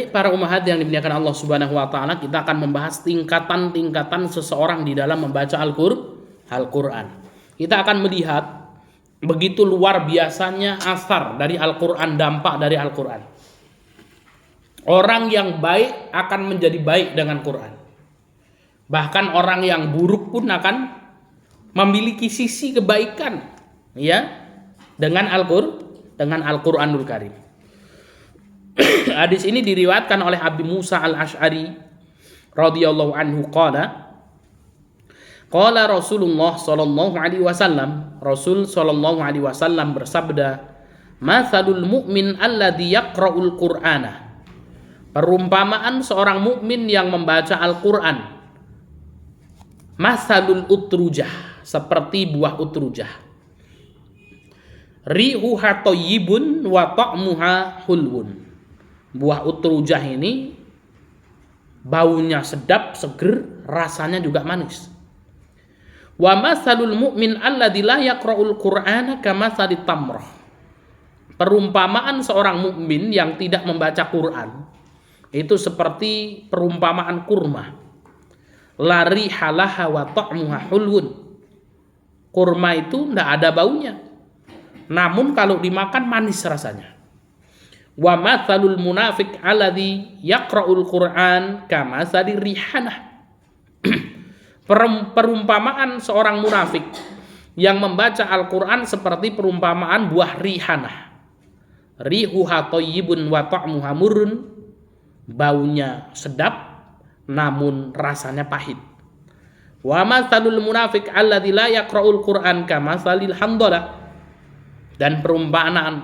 Baik para ummahat yang dimuliakan Allah Subhanahu wa taala, kita akan membahas tingkatan-tingkatan seseorang di dalam membaca Al-Qur'an. Kita akan melihat begitu luar biasanya asar dari Al-Qur'an, dampak dari Al-Qur'an. Orang yang baik akan menjadi baik dengan Qur'an. Bahkan orang yang buruk pun akan memiliki sisi kebaikan ya dengan Al-Qur'anul Karim. Hadis ini diriwayatkan oleh Abi Musa Al-Asy'ari radhiyallahu anhu qala Rasulullah sallallahu alaihi wasallam, Rasul sallallahu alaihi wasallam bersabda, "Matsalul mu'min alladzi yaqra'ul Qur'ana." Perumpamaan seorang mukmin yang membaca Al-Qur'an. Matsalul utrujah, seperti buah utrujah. Rihuha thayyibun wa ta'muha hulwun. Buah utrujah ini baunya sedap, seger, rasanya juga manis. Wa masalul mu'min alladzi la yaqra'ul Qur'ana kamatsalit tamrah. Perumpamaan seorang mukmin yang tidak membaca Quran itu seperti perumpamaan kurma. La rihalaha wa ta'muha hulwun. Kurma itu tidak ada baunya, namun kalau dimakan manis rasanya. Wa matsalul munafiq alladzi yaqra'ul Qur'an kamatsalir rihanah. Perumpamaan seorang munafik yang membaca Al-Qur'an seperti perumpamaan buah rihanah. Rihuha thayyibun wa ta'muha murrun. Baunya sedap namun rasanya pahit. Wa matsalul munafiq alladzi la yaqra'ul Qur'an kamatsalil hamdalah. Dan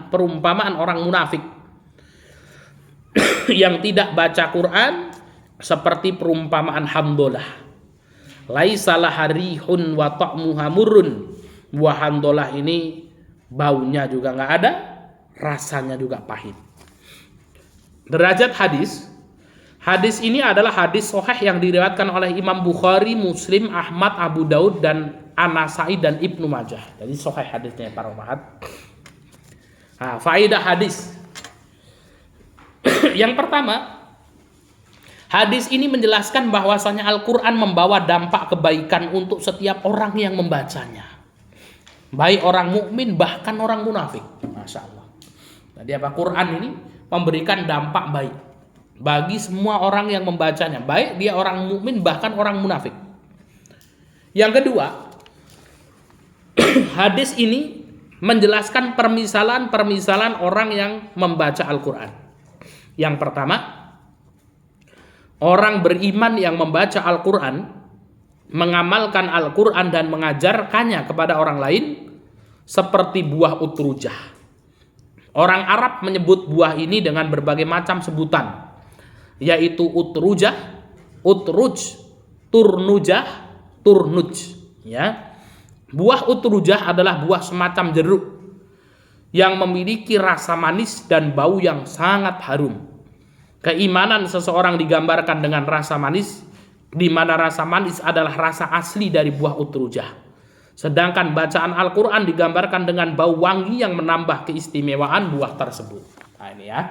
perumpamaan orang munafik yang tidak baca Quran seperti perumpamaan hamdalah. Laisa laha rihun wa ta'muha murrun. Buah hamdalah ini baunya juga enggak ada, rasanya juga pahit. Derajat hadis. Hadis ini adalah hadis sahih yang diriwayatkan oleh Imam Bukhari, Muslim, Ahmad, Abu Daud dan An-Nasa'i dan Ibnu Majah. Jadi sahih hadisnya para umat. Nah, faedah hadis. Yang pertama, hadis ini menjelaskan bahwasanya Al-Qur'an membawa dampak kebaikan untuk setiap orang yang membacanya. Baik orang mukmin bahkan orang munafik. Masya Allah. Jadi apa? Quran ini memberikan dampak baik bagi semua orang yang membacanya, baik dia orang mukmin bahkan orang munafik. Yang kedua, hadis ini menjelaskan permisalan orang yang membaca Al-Qur'an. Yang pertama, orang beriman yang membaca Al-Qur'an, mengamalkan Al-Qur'an dan mengajarkannya kepada orang lain seperti buah utrujah. Orang Arab menyebut buah ini dengan berbagai macam sebutan, yaitu utrujah, utruj, turnujah, turnuj. Ya. Buah utrujah adalah buah semacam jeruk yang memiliki rasa manis dan bau yang sangat harum. Keimanan seseorang digambarkan dengan rasa manis, di mana rasa manis adalah rasa asli dari buah utrujah. Sedangkan bacaan Al-Qur'an digambarkan dengan bau wangi yang menambah keistimewaan buah tersebut. Nah ini ya.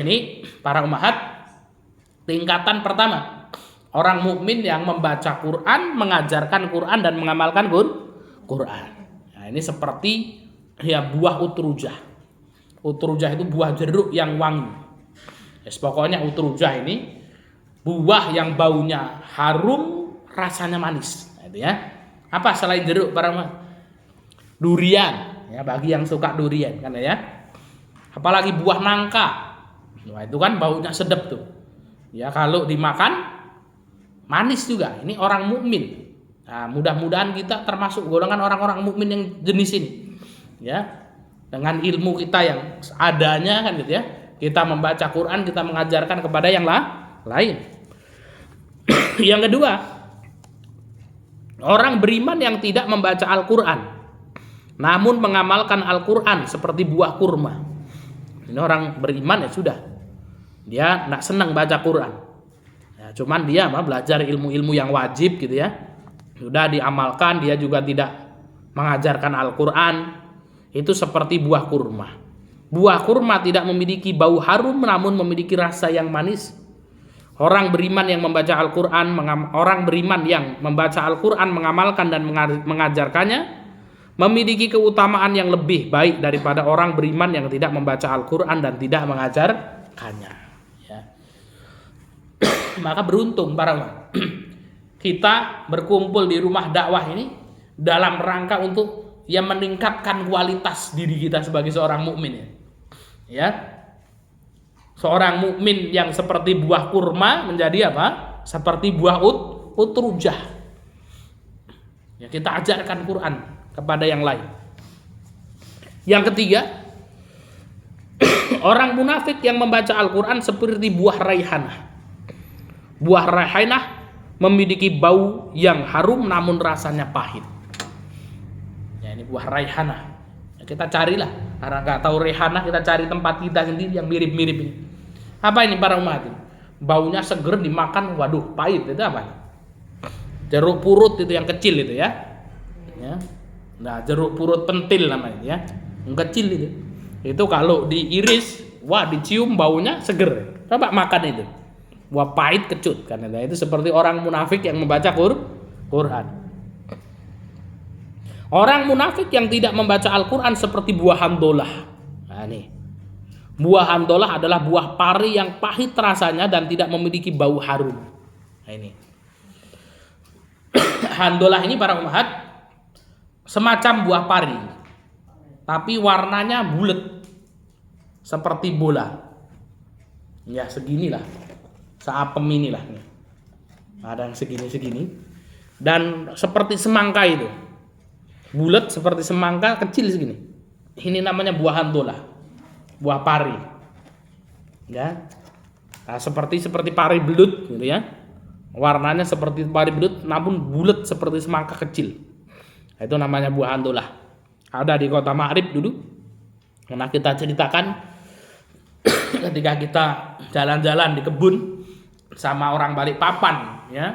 Ini para ummahat, tingkatan pertama, orang mukmin yang membaca Quran, mengajarkan Quran dan mengamalkan Quran. Nah, ini seperti ya buah utrujah. Utrujah itu buah jeruk yang wangi. Yes, pokoknya utrujah ini buah yang baunya harum, rasanya manis. Nah, itu ya. Apa selain jeruk para ummahat? Durian. Ya, bagi yang suka durian kan ya. Apalagi buah nangka. Nah, itu kan baunya sedap tuh. Ya, kalau dimakan manis juga. Ini orang mukmin. Nah, mudah-mudahan kita termasuk golongan orang-orang mukmin yang jenis ini. Ya. Dengan ilmu kita yang adanya kan gitu ya. Kita membaca Quran, kita mengajarkan kepada yang lain. Yang kedua, orang beriman yang tidak membaca Al-Quran namun mengamalkan Al-Quran seperti buah kurma. Ini orang beriman ya sudah, dia tidak senang baca Quran ya, cuman dia belajar ilmu-ilmu yang wajib gitu ya, sudah diamalkan. Dia juga tidak mengajarkan Al-Quran. Itu seperti buah kurma. Buah kurma tidak memiliki bau harum namun memiliki rasa yang manis. Orang beriman yang membaca Al-Qur'an, mengamalkan dan mengajarkannya memiliki keutamaan yang lebih baik daripada orang beriman yang tidak membaca Al-Qur'an dan tidak mengajarkannya. Ya. Maka beruntung para ulama. Kita berkumpul di rumah dakwah ini dalam rangka untuk meningkatkan kualitas diri kita sebagai seorang mukmin. Ya. Seorang mukmin yang seperti buah kurma menjadi apa? Seperti buah utrujah. Ya, kita ajarkan Quran kepada yang lain. Yang ketiga, orang munafik yang membaca Al-Quran seperti buah raihanah. Buah raihanah memiliki bau yang harum namun rasanya pahit. Ya, ini buah raihanah. Ya, kita carilah. Karena nggak tahu raihanah, kita cari tempat kita sendiri yang mirip-mirip ini. Apa ini para umat? Baunya seger dimakan, waduh pahit. Itu apa? Jeruk purut itu yang kecil itu ya. Ya. Nah, jeruk purut pentil namanya ya. Yang kecil itu. Itu kalau diiris, wah dicium baunya seger. Coba makan itu. Wah pahit kecut kan. Itu seperti orang munafik yang membaca Quran. Orang munafik yang tidak membaca Al-Quran seperti buah handolah. Nah, nih. Buah handolah adalah buah pari yang pahit rasanya dan tidak memiliki bau harum. Nah, ini. Handolah ini para umat semacam buah pari, tapi warnanya bulat seperti bola. Ya seginilah, seapem inilah. Ada yang segini-segini dan seperti semangka itu, bulat seperti semangka kecil segini. Ini namanya buah handolah, buah pari. Ya, nah, seperti pari belut gitu ya. Warnanya seperti pari belut namun bulat seperti semangka kecil. Itu namanya buah handolah. Ada di kota Ma'rib dulu. Pernah kita ceritakan ketika kita jalan-jalan di kebun sama orang Balikpapan ya,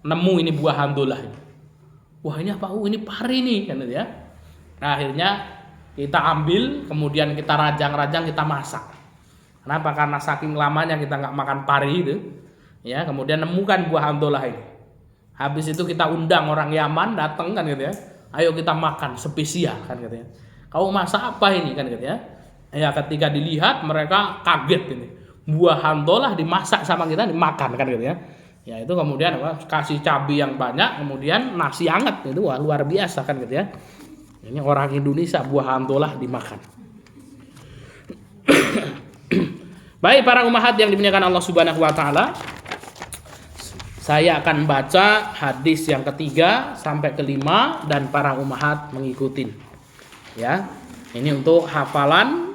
nemu ini buah handolah. Wah, ini apa? Ini pari nih kan ya. Nah, akhirnya kita ambil, kemudian kita rajang-rajang, kita masak. Kenapa? Karena saking lamanya kita nggak makan pari itu. Ya, kemudian nemukan buah handolah ini. Habis itu kita undang orang Yaman datang kan gitu ya. Ayo kita makan spesial kan gitu ya. Kau masak apa ini kan gitu ya. Ya, ketika dilihat mereka kaget ini. Buah handolah dimasak sama kita dimakan kan gitu ya. Ya, itu kemudian kasih cabai yang banyak, kemudian nasi hangat itu wah luar biasa kan gitu ya. Ini orang Indonesia buah handolah dimakan. Baik para umahat yang dimuliakan Allah Subhanahu wa taala. Saya akan baca hadis yang ketiga sampai kelima dan para umahat mengikuti. Ya, ini untuk hafalan